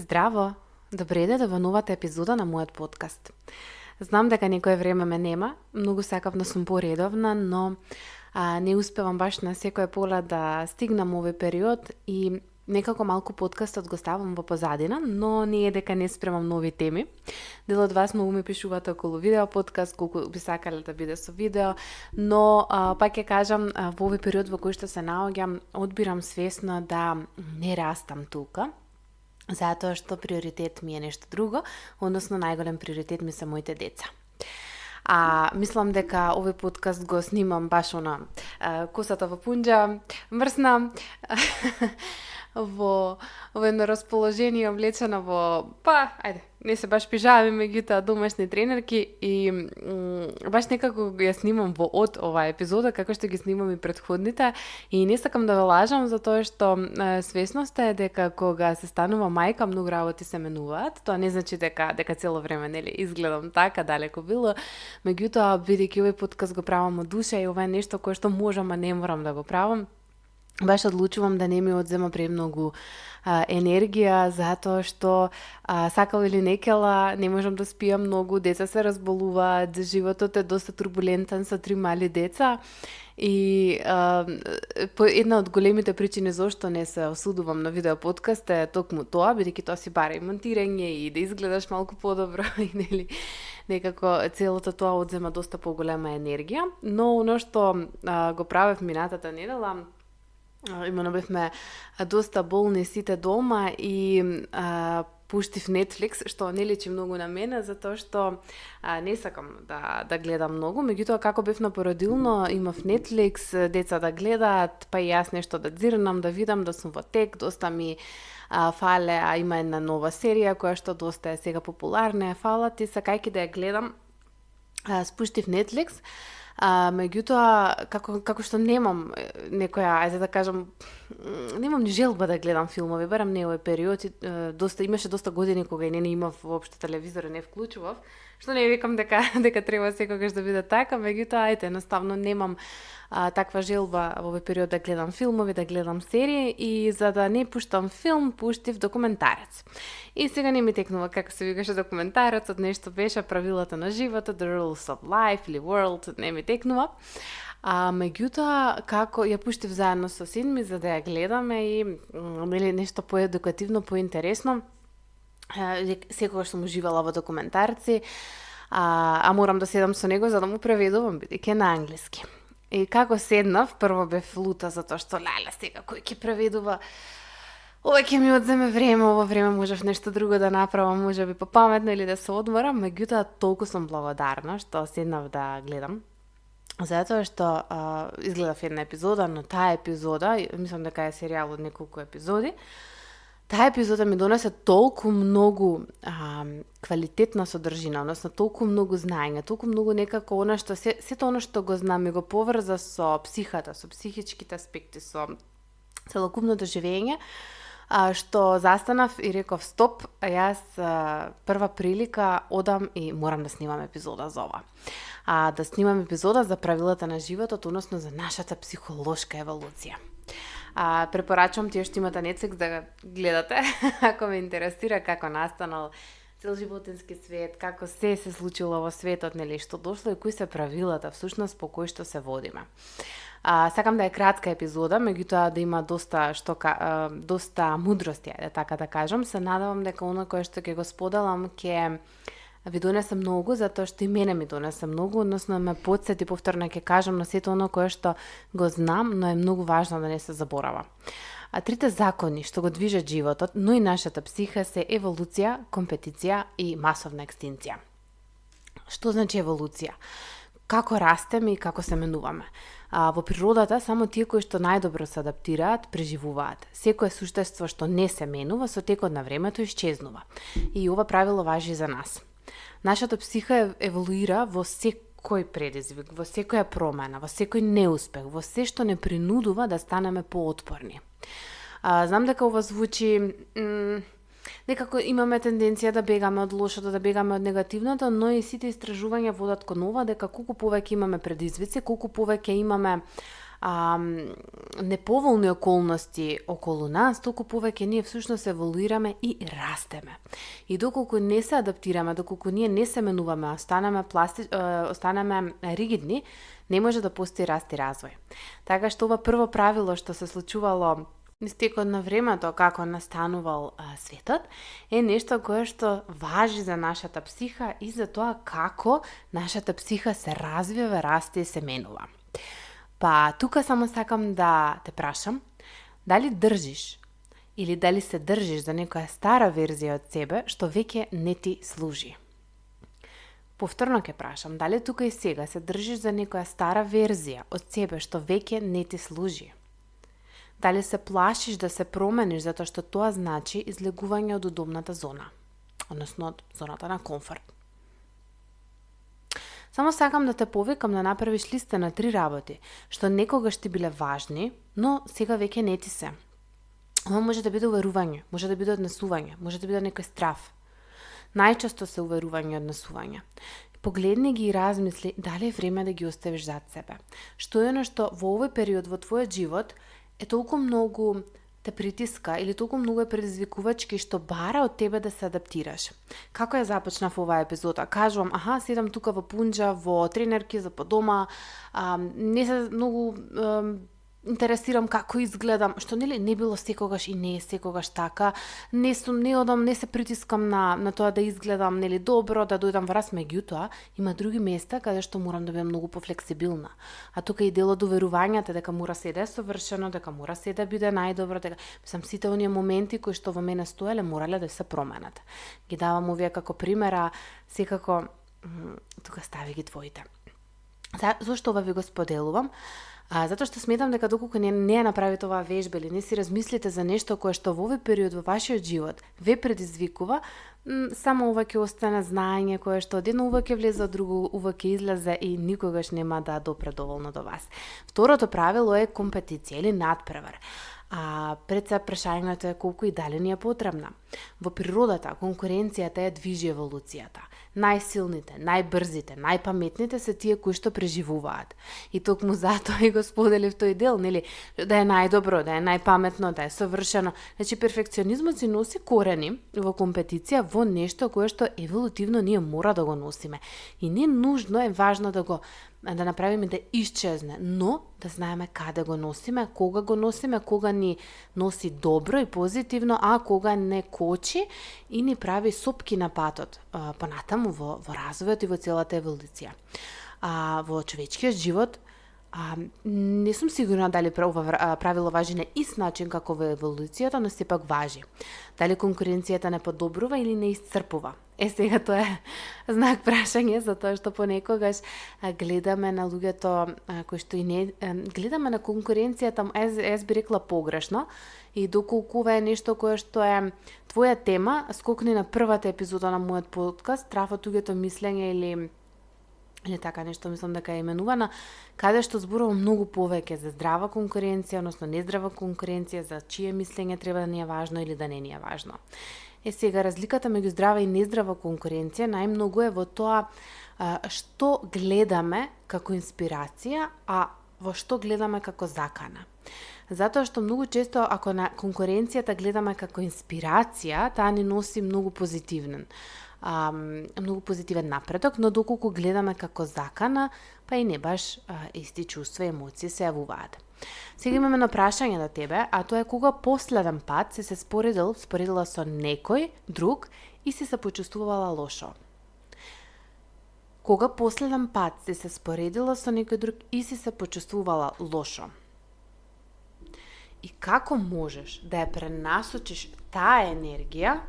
Здраво! Добре во новата епизода на мојот подкаст. Знам дека некое време ме нема, многу сакав да сум поредовна, но не успевам баш на секоја пола да стигнам овој период и некако малку подкастот го ставам во позадина, но не е дека не спремам нови теми. Дел од вас многу ми пишувате околу видео подкаст, колку би сакале да биде со видео, но пак ќе кажам, во овој период во кој што се наоѓам, одбирам свесно да не растам тука, затоа што приоритет ми е нешто друго, односно најголем приоритет ми се моите деца. Мислам дека овој подкаст го снимам баш косата во пунџа, мрсна, во едно расположение облечена во, не се баш пижами, меѓутоа домашни тренерки и баш некако ја снимам во од оваа епизода, како што ги снимам и претходните, и не сакам да ве лажам, затоа што свесно сте дека кога се станува мајка, многу работи се менуваат. Тоа не значи дека цело време изгледам така, далеко било, меѓутоа бидејќи овој подкаст го правам од душа и ова е нешто кое што можам, а не морам да го правам, баш одлучувам да не ми одзема премногу енергија, затоа што сакал или некела, не можам да спиам многу, деца се разболуваат, животот е доста турбулентен со 3 мали деца и една од големите причини зошто не се осудувам на видео подкаст е токму тоа, бидејќи тоа си бара и монтирање и да изгледаш малку подобро и некако целото тоа одзема доста поголема енергија, но оно што го правев минатата недела, имено бевме доста болни сите дома и пуштив Netflix, што не личи многу на мене, затоа што не сакам да гледам многу, меѓутоа како бев на породилно, имав Netflix, деца да гледаат, па и јас нешто да дзирнам, да видам, да сум во тек, доста ми фале, има една нова серија која што доста е сега популарна, фалат и сакајќи да ја гледам, спуштив Netflix. Меѓутоа, како што немам некоја, ајде да кажам, немам ни желба да гледам филмови, барам не овој период, имаше доста години кога и не имав воопшто телевизор и не вклучував, што не викам дека треба секогаш да биде така, меѓутоа, едноставно немам таква желба во овој период да гледам филмови, да гледам серии и за да не пуштам филм, пуштив документарец. И сега не ми текнува како се викаше документарецот, нешто беше правилата на животот, The Rules of Life или World, не ми текнува. Меѓутоа, како ја пуштив заедно со син ми за да ја гледаме и нешто поедукативно, поинтересно. Секогаш сум уживала во документарци, морам да седам со него за да му преведувам, бидејќи на англиски. И како седнав, прво бев лута затоа што сега кој ќе преведува, ова ќе ми одземе време, ова време можев нешто друго да направам, можеби попаметно или да се одморам, меѓутоа толку сум благодарна што седнав да гледам. Затоа што изгледав една епизода, но таа епизода, мислам дека е серијал од неколку епизоди, таа епизода ми донесе толку многу квалитетна содржина, односно толку многу знаење, толку многу некако она што сето она што го знам ми го поврза со психата, со психичките аспекти, со целокупното живење, што застанав и реков стоп, јас прва прилика одам и морам да снимам епизода за ова. Да снимам епизода за правилата на животот, односно за нашата психолошка еволуција. Препорачувам тие што имате Netflix да гледате, ако ме интересира како настанал цел животински свет, како се случило во светот, што дошло и кои се правилата всушност по кои што се водиме. Сакам да е кратка епизода, меѓутоа да има доста мудрости, така да кажам. Се надевам дека оно кое што ќе го споделам ќе ви донесе многу, затоа што и мене ми донесе многу, односно ме потсети, повторно ќе кажам на сето оно кое што го знам, но е многу важно да не се заборава. Трите закони што го движат животот, но и нашата психа се еволуција, компетиција и масовна екстинција. Што значи еволуција? Како растеме и како се менуваме? Во природата само тие кои што најдобро се адаптираат, преживуваат. Секое суштество што не се менува со текот на времето исчезнува. И ова правило важи за нас. Нашата психа еволуира во секој предизвик, во секоја промена, во секој неуспех, во се што не принудува да станеме поотпорни. Знам дека ова звучи некако имаме тенденција да бегаме од лошото, да бегаме од негативното, но и сите истражувања водат кон ова дека колку повеќе имаме предизвици, колку повеќе имаме неповолни околности околу нас, толку повеќе ние всушност еволуираме и растеме. И доколку не се адаптираме, доколку ние не се менуваме, останеме ригидни, не може да постои раст и развој. Така што ова прво правило што се случувало низ текот на времето, како настанувал светот, е нешто кое што важи за нашата психа и за тоа како нашата психа се развива, расте и се менува. Па, тука само сакам да те прашам, дали држиш или дали се држиш за некоја стара верзија од себе што веќе не ти служи? Повторно ќе прашам, дали тука и сега се држиш за некоја стара верзија од себе што веќе не ти служи? Дали се плашиш да се промениш затоа што тоа значи излегување од удобната зона, односно од зоната на комфорт? Само сакам да те повикам да направиш листа на 3 работи што некогаш ти биле важни, но сега веќе не ти се. Ова може да биде уверување, може да биде однесување, може да биде некој страв. Најчесто се уверување и однесување. Погледни ги и размисли дали е време да ги оставиш зад себе. Што е нешто во овој период во твојот живот е толку многу те притиска или толку многу е предизвикувачки што бара од тебе да се адаптираш. Како ја започнав оваа епизода? Кажувам, седам тука во пунџа, во тренерки за по дома, не се многу интересирам како изгледам, што не било секогаш и не е секогаш така. Не се притискам на тоа да изгледам добро, да дојдам во раст, меѓутоа има други места каде што морам да бидам многу пофлексибилна. А тука и дел од уверувањето дека мора се да е совршено, дека мора се да биде најдобро, дека сите оние моменти кои што во мене стоеле морале да се променат. Ги давам овие како примера, секако тука стави ги твоите. Зошто ова ви го споделувам? Затоа што сметам дека доколку не ја направите оваа вежба или не си размислите за нешто кое што во овој период во вашиот живот ве предизвикува, само ова ќе остане знаење кое што од едно ува ќе влезе, од друго ува ќе излезе и никогаш нема да допре доволно до вас. Второто правило е компетиција или надпревар. Пред се прашањето е колку и дали ни е потребна. Во природата конкуренцијата ја движи еволуцијата. Најсилните, најбрзите, најпаметните се тие кои што преживуваат. И токму затоа и го споделив тој дел, да е најдобро, да е најпаметно, да е совршено. Значи перфекционизмот си носи корени во компетиција во нешто кое што еволутивно ние мора да го носиме. И не нужно е важно да направиме да исчезне, но да знаеме каде го носиме, кога ни носи добро и позитивно, а кога не кочи и ни прави сопки на патот понатаму во развојот и во целата еволуција. Во човечкиот живот не сум сигурна дали ова правило важи на ист начин како во еволуцијата, но сепак важи. Дали конкуренцијата не подобрува или не исцрпува? Сега тоа е знак прашање, затоа што понекогаш гледаме на луѓето кои што и не гледаме на конкуренцијата, јас би рекла погрешно, и доколку ова е нешто кое што е твоја тема, скокни на првата епизода на мојот подкаст, Страфот, туѓето мислење или така нешто, мислам дека е именувана, каде што зборувам многу повеќе за здрава конкуренција, односно нездрава конкуренција, за чие мислење треба да ни е важно или да не ни е важно. Сега, разликата меѓу здрава и нездрава конкуренција најмногу е во тоа што гледаме како инспирација, а во што гледаме како закана. Затоа што многу често, ако на конкуренцијата гледаме како инспирација, таа ни носи многу позитивен напредок, но доколку гледаме како закана, па и не баш исти чувства и емоции се јавуваат. Сега имаме едно прашање до тебе, а тоа е кога последен пат си се споредила со некој друг и си се почувствувала лошо. Кога последен пат си се споредила со некој друг и си се почувствувала лошо? И како можеш да ја пренасочиш таа енергија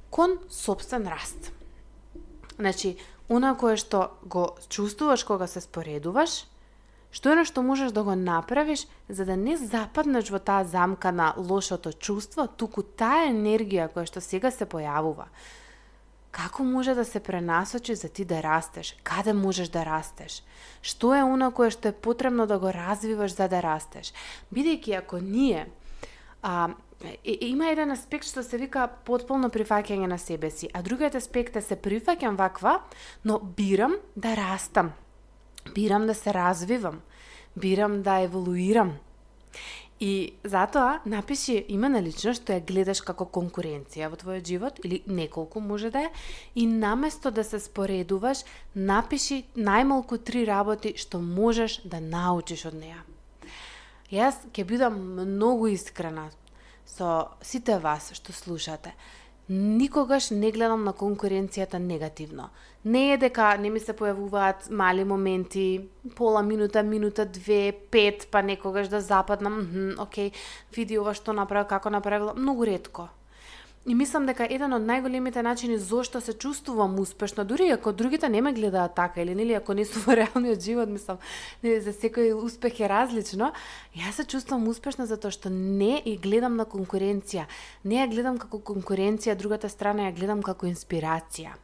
кон собствен раст? Значи, она кое што го чувствуваш кога се споредуваш, што е нешто можеш да го направиш за да не западнеш во таа замка на лошото чувство, туку таа енергија која што сега се појавува. Како може да се пренасочи за ти да растеш? Каде можеш да растеш? Што е она кое што е потребно да го развиваш за да растеш? Бидејќи ако ние има еден аспект што се вика потполно прифаќање на себе си, а другиот аспект е се прифаќам ваква, но бирам да растам. Бирам да се развивам, бирам да еволуирам. И затоа напиши име на личност што ја гледаш како конкуренција во твојот живот, или неколку може да е, и наместо да се споредуваш, напиши најмалку 3 работи што можеш да научиш од неа. Јас ќе бидам многу искрена со сите вас што слушате. Никогаш не гледам на конкуренцијата негативно. Не е дека не ми се појавуваат мали моменти, пола минута, минута, 2, 5, па некогаш да западнам, окей, види ова што направил, како направила, многу ретко. И мислам дека еден од најголемите начини зошто се чувствувам успешно, дури ако другите не ме гледаат така, или нели ако не сум во реалниот живот, мислам, нели за секој успех е различно, јас се чувствувам успешна затоа што не и гледам на конкуренција. Не ја гледам како конкуренција, другата страна ја гледам како инспирација.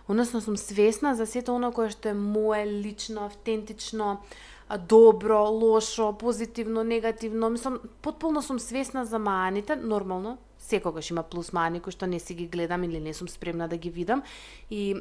Односно сум свесна за сето оно кое што е мое лично, автентично, добро, лошо, позитивно, негативно. Мислам, потполно сум свесна за маните, нормално. Секогаш има плюс мани кои што не си ги гледам или не сум спремна да ги видам. И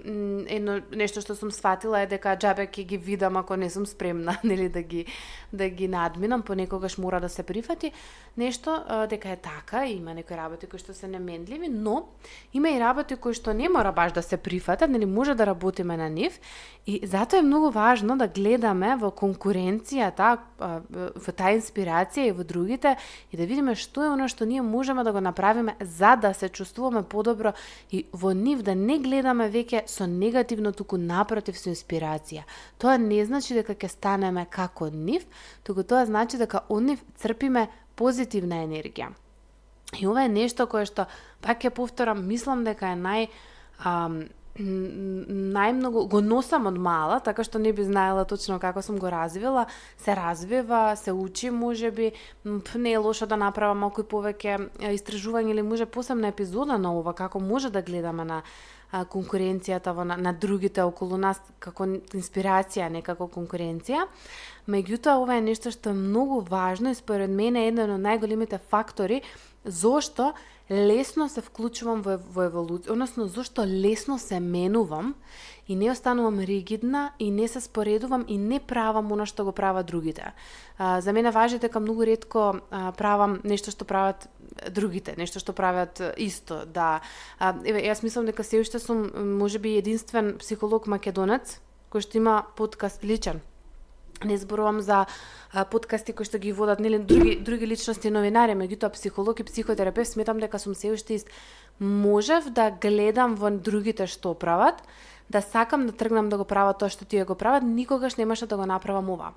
едно нешто што сум сватила е дека џабе ќе ги видам ако не сум спремна, нели да ги надминам, понекогаш мора да се прифати нешто дека е така, има некои работи кои што се неменливи, но има и работи кои што не мора баш да се прифатат, нели може да работиме на нив, и затоа е многу важно да гледаме во конкуренцијата, во таа инспирација и во другите, и да видиме што е оно што ние можеме да го направиме за да се чувствуваме подобро, и во нив да не гледаме веќе со негативно, туку напротив со инспирација. Тоа не значи дека ќе станеме како нив, туку тоа значи дека од нив црпиме позитивна енергија. И ова е нешто кое што, пак ќе повторам, мислам дека е најмногу го носам од мала, така што не би знаела точно како сум го развила, се развива, се учи, можеби, не е лошо да направам малку повеќе истражување или може посебна епизода на ова, како може да гледаме на конкуренцијата на другите околу нас како инспирација, не како конкуренција. Меѓутоа, ова е нешто што е многу важно и според мене е еден од најголемите фактори зошто лесно се вклучувам во еволуција, односно зошто лесно се менувам и не останувам ригидна и не се споредувам и не правам оно што го прават другите. За мене важи дека многу ретко правам нешто што прават другите, нешто што прават исто. Јас мислам дека се уште сум можеби единствен психолог македонец кој што има подкаст личен. Не зборувам за подкасти кои што ги водат нели други личности новинари, меѓутоа психолог и психотерапевт, сметам дека сум се уште ист. Можев да гледам во другите што прават, да сакам да тргнам да го прават тоа што тие го прават, никогаш немаше да го направам ова.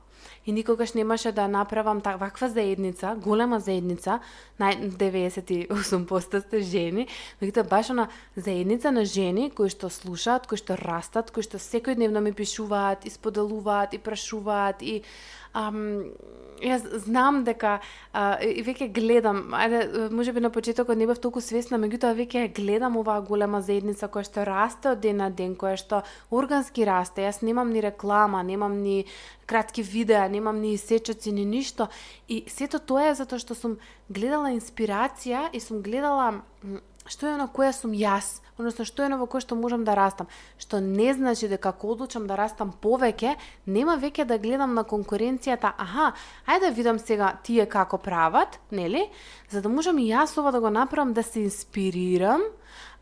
И никогаш немаше да направам ваква заедница, голема заедница, 98% сте жени, меѓутоа баш на заедница на жени кои што слушаат, кои што растат, кои што секојдневно ми пишуваат, исподелуваат и прашуваат и јас знам дека и веќе гледам, можеби на почетокот не бев толку свесна, меѓутоа веќе гледам оваа голема заедница која што расте од ден на ден, која што органски расте. Јас немам ни реклама, немам ни кратки видеа, немам ни сечоци, ни ништо. И сето тоа е затоа што сум гледала инспирација и сум гледала што е на која сум јас, односно што е на во кој што можам да растам, што не значи дека ако одлучам да растам повеќе, нема веќе да гледам на конкуренцијата, ајде да видам сега тие како прават, нели? За да можам и јас ова да го направам, да се инспирирам,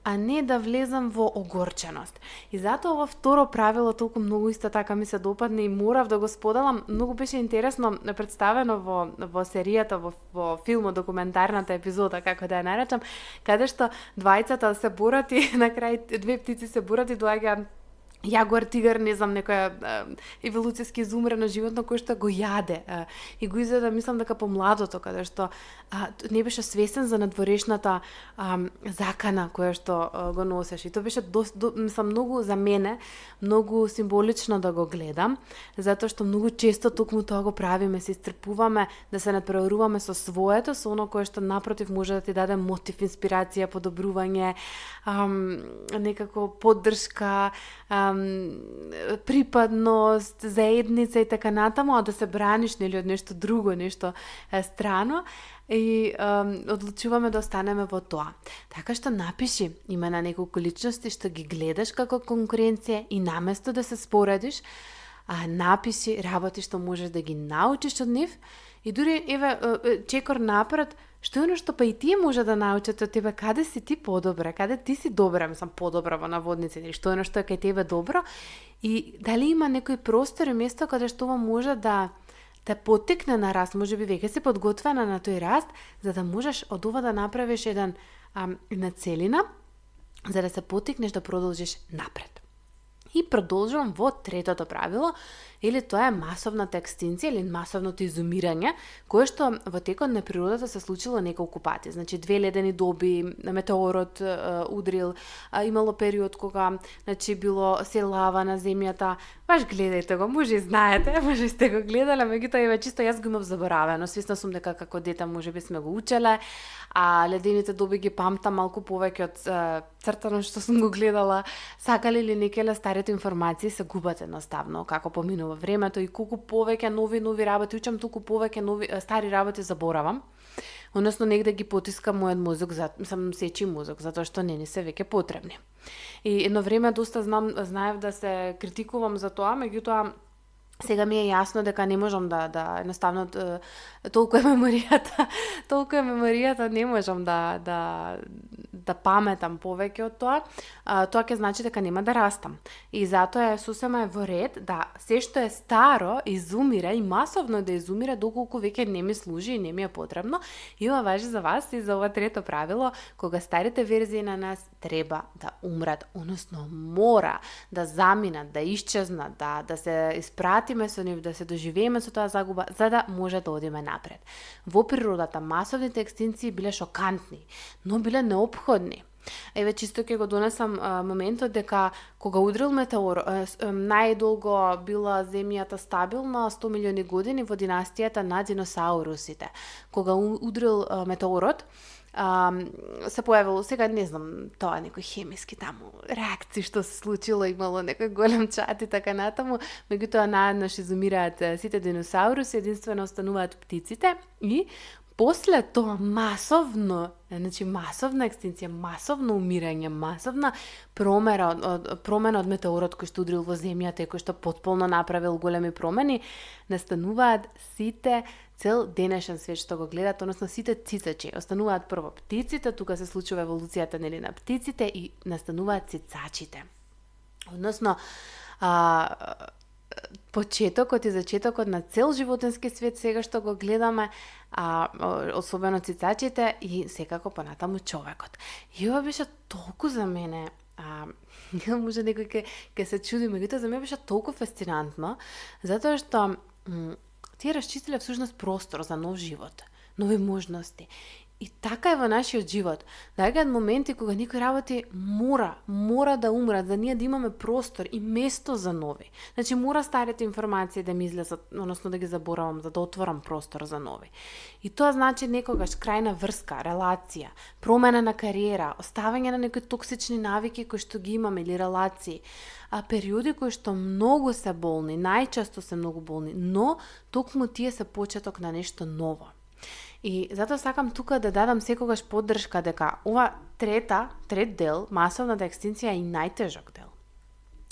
а не да влезам во огорченост. И затоа ова второ правило толку многу исто така ми се допадне и морав да го споделам. Многу беше интересно представено во серијата, во филмот, документарната епизода, како да ја наречам, каде што двајцата се борат и на крај две птици се борат и доаѓа јагуар, тигар, не знам, некоја еволуцијски изумрено животно кој што го јаде. И го изгледа, мислам дека по младото, каде што не беше свесен за надворешната закана која што го носеше. И тоа беше мислам, многу за мене, многу символично да го гледам, затоа што многу често токму тоа го правиме, се истрпуваме да се надпреваруваме со своето, со оно кое што напротив може да ти даде мотив, инспирација, подобрување, некако поддршка, припадност, заедница и така натаму, а да се браниш нели од нешто друго, нешто страно, и одлучуваме да останеме во тоа. Така што напиши имена неколку личности што ги гледаш како конкуренција и наместо да се споредиш, написи, работи што можеш да ги научиш од нив и дури чекор напред, што е оно што па и тие може да научат од тебе, каде си ти подобра, каде ти си добра, подобра во наводници, или што е оно што е кај тебе добро и дали има некој простор и место каде што ова може да те поттикне на раст, може би веќе си подготвена на тој раст, за да можеш од ова да направиш една целина, за да се поттикнеш да продолжиш напред. И продолжувам во третото правило, или тоа е масовната екстинција или масовното изумирање, кое што во текот на природата се случило неколку пати. Значи, 2 ледени доби, метеорот удрил, имало период кога било се лава на земјата. Баш гледајте го, може и знаете, може сте го гледале, меѓутоа чисто јас го имав заборавено. Свесна сум дека како дете можеби сме го учеле, а ледените доби ги памтам малку повеќе од цртано што сум го гледала. Сакале или некеле старите информации се губат едноставно како поминува времето и колку повеќе нови работи учам, толку повеќе стари работи заборавам. Односно негде ги потискам мојот мозок, сам сечи мозок, затоа што не ни се веќе потребни. И едно време доста знаев да се критикувам за тоа, меѓутоа сега ми е јасно дека не можам да едноставно толку е меморијата, не можам да паметам повеќе од тоа. Тоа ќе значи дека нема да растам. И затоа сосема е во ред да се што е старо изумира и масовно да изумира доколку веќе не ми служи и не ми е потребно. И ова важи за вас и за ова трето правило, кога старите верзии на нас треба да умрат, односно мора да заминат, да исчезнат, да се испратиме со нив, да се доживееме со тоа загуба, за да може да одиме напред. Во природата масовните екстинции биле шокантни, но биле неопходни. Еве чисто ќе го донесам моментот дека кога удрил метеор, најдолго била земјата стабилна 100 милиони години во династијата на диносаурусите. Кога удрил метеорот, се појавило, сега не знам, тоа некои хемиски таму реакции што се случило, имало некој голем чат и така натаму, меѓутоа наеднаш изумираат сите диносауруси, единствено остануваат птиците и после тоа масовна екстинција, масовно умирање, масовна промена од метеорот кој што удрил во земјата и кој што потполно направил големи промени, настануваат сите цел денешен свет што го гледат, односно сите цицачи. Остануваат прво птиците, тука се случува еволуцијата на птиците и настануваат цицачите. Односно, почетокот и зачетокот на цел животински свет сега што го гледаме, особено цицачите и секако понатаму човекот. И ова беше толку за мене, може некој ќе се чуди, меѓутоа за мене беше толку фасцинантно, затоа што тие расчистиле всушност простор за нов живот, нови можности. И така е во нашиот живот. Доаѓаат моменти кога некои работи мора да умрат, за ние да имаме простор и место за нови. Значи мора старите информации да ми излезат, односно да ги заборавам, за да отворам простор за нови. И тоа значи некогаш крајна врска, релација, промена на кариера, оставање на некои токсични навики кои што ги имаме или релации, периоди кои што многу се болни, најчесто се многу болни, но токму тие се почеток на нешто ново. И затоа сакам тука да дадам секогаш поддршка дека ова трет дел, масовната екстинција е и најтежок дел.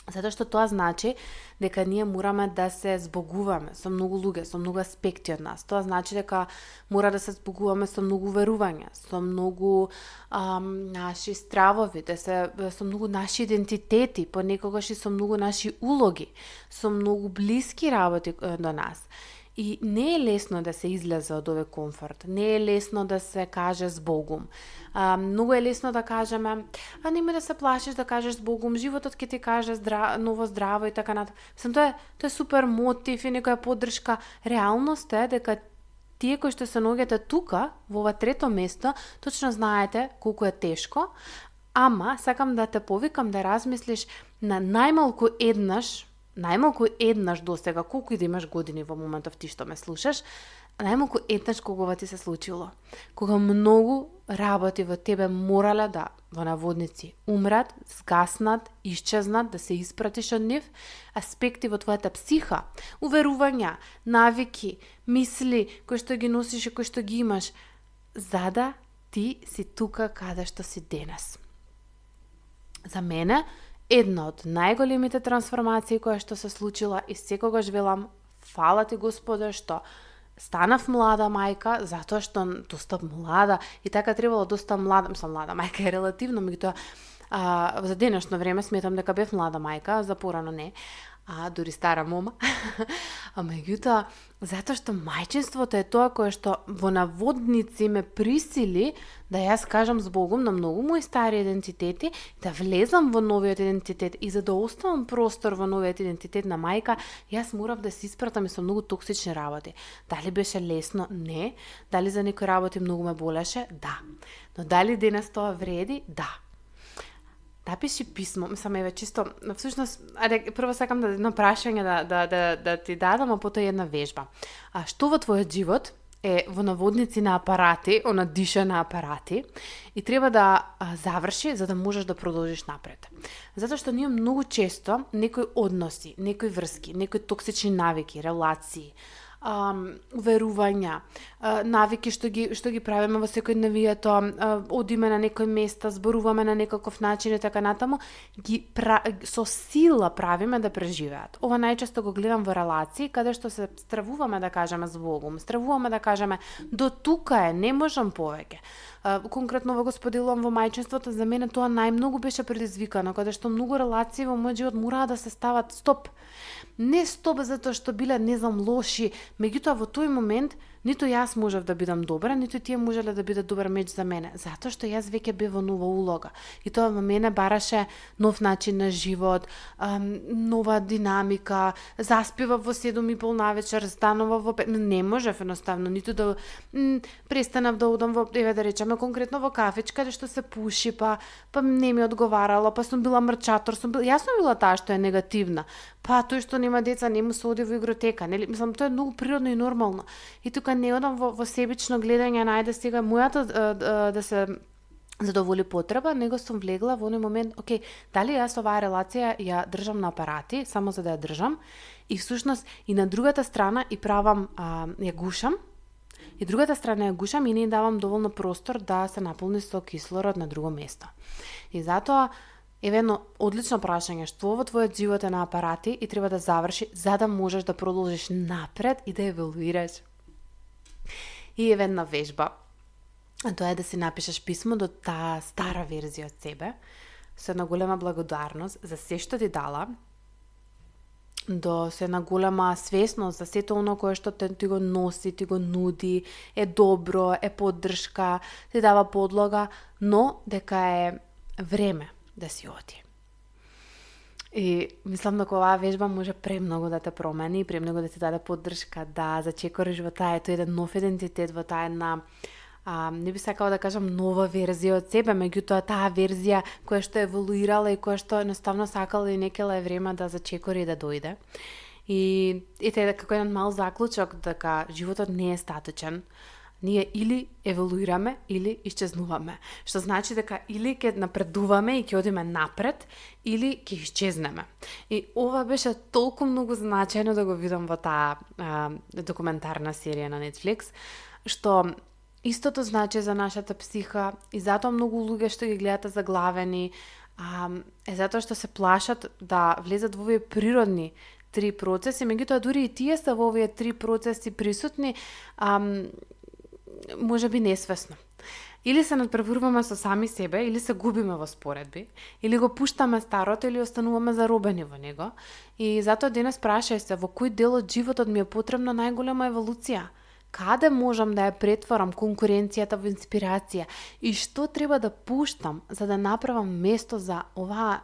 Затоа што тоа значи дека ние мораме да се збогуваме со многу луѓе, со многу аспекти од нас. Тоа значи дека мора да се збогуваме со многу верувања, со многу наши стравови, со многу наши идентитети, понекогаш и со многу наши улоги, со многу блиски работи до нас. И не е лесно да се излезе од овој комфорт, не е лесно да се каже збогум. Многу е лесно да кажеме, нема да се плашиш да кажеш збогум, животот ќе ти каже ново здраво и така натаму. Тоа е супер мотив и некоја поддршка. Реалноста е дека тие кои што се наоѓате тука, во ова трето место, точно знаете колку е тешко, ама сакам да те повикам да размислиш на најмалку еднаш досега, колку и да имаш години во моментов ти што ме слушаш, најмалку еднаш кога ова ти се случило. Кога многу работи во тебе морале да, во наводници, умрат, згаснат, исчезнат, да се испратиш од нив, аспекти во твојата психа, уверувања, навики, мисли, кои што ги носиш и кои што ги имаш, за да ти си тука каде што си денес. За мене една од најголемите трансформации која што се случила и секогаш велам, фала ти Господе што станав млада мајка, затоа што доста млада и така требало доста млада мајка е релативно, меѓутоа за денешно време сметам дека бев млада мајка, за порано не, дури стара мома. Меѓутоа, затоа што мајчинството е тоа кое што во наводници ме присили да јас кажам збогум на многу мои стари идентитети, да влезам во новиот идентитет и за да оставам простор во новиот идентитет на мајка, јас морав да се испратам и со многу токсични работи. Дали беше лесно? Не. Дали за некои работи многу ме болеше? Да. Но дали денес тоа вреди? Да. Напиши писмо, еве чисто, всушност, прво сакам да едно прашање да ти дадам, а потоа една вежба. Што во твојот живот е во наводници на апарати, она диша на апарати и треба да заврши за да можеш да продолжиш напред. Затоа што ние многу често некои односи, некои врски, некои токсични навики, релации, уверувања, навики што ги правиме во секојдневието, одиме на некој место, зборуваме на некаков начин и така натаму, со сила правиме да преживеат. Ова најчесто го гледам во релации каде што се стравуваме да кажеме збогум, стравуваме да кажеме до тука е, не можам повеќе. Конкретно во споделувам во мајчинството, за мене тоа најмногу беше предизвикано, каде што многу релации во мојот живот мораа да се стават стоп. Не стоп затоа што биле, не знам, лоши, меѓутоа во тој момент ниту јас можев да бидам добра, ниту тие можеле да бидат добар меѓу за мене, затоа што јас веќе бев во нова улога. И тоа во мене бараше нов начин на живот, нова динамика, заспива во 7:30 навечер, станува во 5, не можев едноставно, ниту да престанав да одам во, еве да речеме конкретно во кафичка, каде што се пуши, па не ми одговарало, па сум била мрчатор, јас сум била таа што е негативна. Па тој што нема деца, не му се оди во игротека, нели? Мислам, тоа е многу природно и нормално. И тука не одам во себично гледање, најде сега мојата да се задоволи потреба, него сум влегла во оној момент, окей, дали јас оваа релација ја држам на апарати, само за да ја држам, и всушност и на другата страна и правам, ја гушам, и другата страна ја гушам и не давам доволно простор да се наполни со кислород на друго место. И затоа еве едно одлично прашање, што во твојот живот е на апарати и треба да заврши за да можеш да продолжиш напред и да еволуираш. И еве една вежба, а тоа е да си напишеш писмо до таа стара верзија од себе, со една голема благодарност за се што ти дала, со една голема свесност за сето оно кое што ти го носи, ти го нуди, е добро, е поддршка, ти дава подлога, но дека е време да си оди. И мислам дека оваа вежба може премногу да те промени, премногу да ти даде поддршка, да зачекориш во таа еден нов идентитет, во таа една не би сакала да кажам нова верзија од себе, меѓутоа таа верзија која што еволуирала и која што едноставно сакала и некела е време да зачекори и да дојде. И ете како еден мал заклучок дека животот не е статичен. Ние или еволуираме, или исчезнуваме. Што значи дека или ќе напредуваме и ќе одиме напред, или ќе исчезнеме. И ова беше толку многу значајно да го видам во таа документарна серија на Netflix, што истото значи за нашата психа и затоа многу луѓе што ги гледате заглавени е затоа што се плашат да влезат во овие природни три процеси, меѓутоа дури и тие се во овие три процеси присутни, може би несвесно. Или се надпреваруваме со сами себе, или се губиме во споредби, или го пуштаме старото, или остануваме заробени во него. И затоа денес прашај се во кој дел од животот ми е потребна најголема еволуција. Каде можам да ја претворам конкуренцијата во инспирација и што треба да пуштам за да направам место за оваа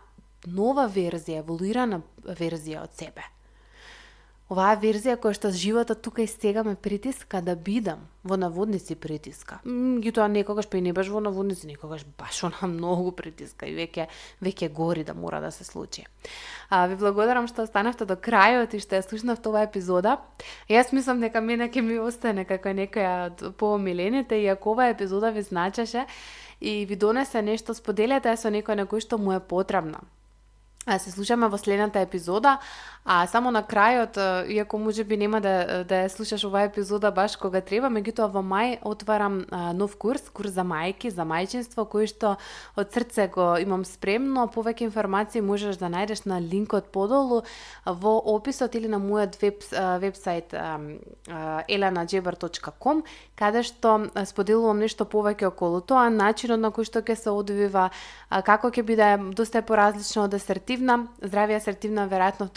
нова верзија, еволуирана верзија од себе. Оваа верзија која што животот тука и сега ме притиска да бидам во наводници притиска. Гитоа некогаш па и не баш во наводници, некогаш баш она многу притиска и веќе гори да мора да се случи. Ви благодарам што останавте до крајот и што ја слушнавте оваа епизода. Јас мислам дека мене ќе ми остане како некоја од поомилените и ако оваа епизода ви значеше и ви донесе нешто, споделете со некој на кој што му е потребна. Се слушаме во следната епизода, а само на крајот, иако можеби нема да ја слушаш оваа епизода баш кога треба, меѓутоа во мај отварам нов курс за мајки, за мајчинство, кој што од срце го имам спремно. Повеќе информации можеш да најдеш на линкот подолу во описот или на мојот вебсайт elanadjeber.com, каде што споделувам нешто повеќе околу тоа, начинот на кој што ќе се одвива, како ќе биде доста поразлично од асертивна. Здрави асертивна, веројатно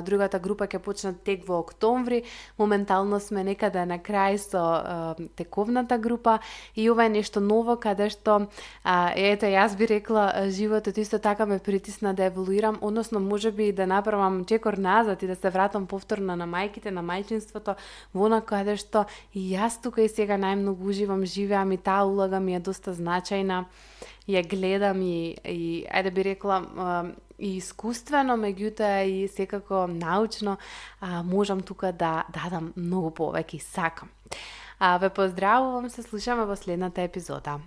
другата група ќе почне тек во октомври. Моментално сме некаде на крај со тековната група и ова е нешто ново каде што ето јас би рекла животот исто така ме притисна да еволуирам, односно можеби да направам чекор назад и да се вратам повторно на мајките, на мајчинството, во она каде што и јас тука и сега најмногу уживам, живеам и таа улога ми е доста значајна. Ја гледам и ајде би рекла и искуствено, меѓутоа и секако научно, можам тука да дадам многу повеќе и сакам. Ве поздравувам, се слушаме во следната епизода.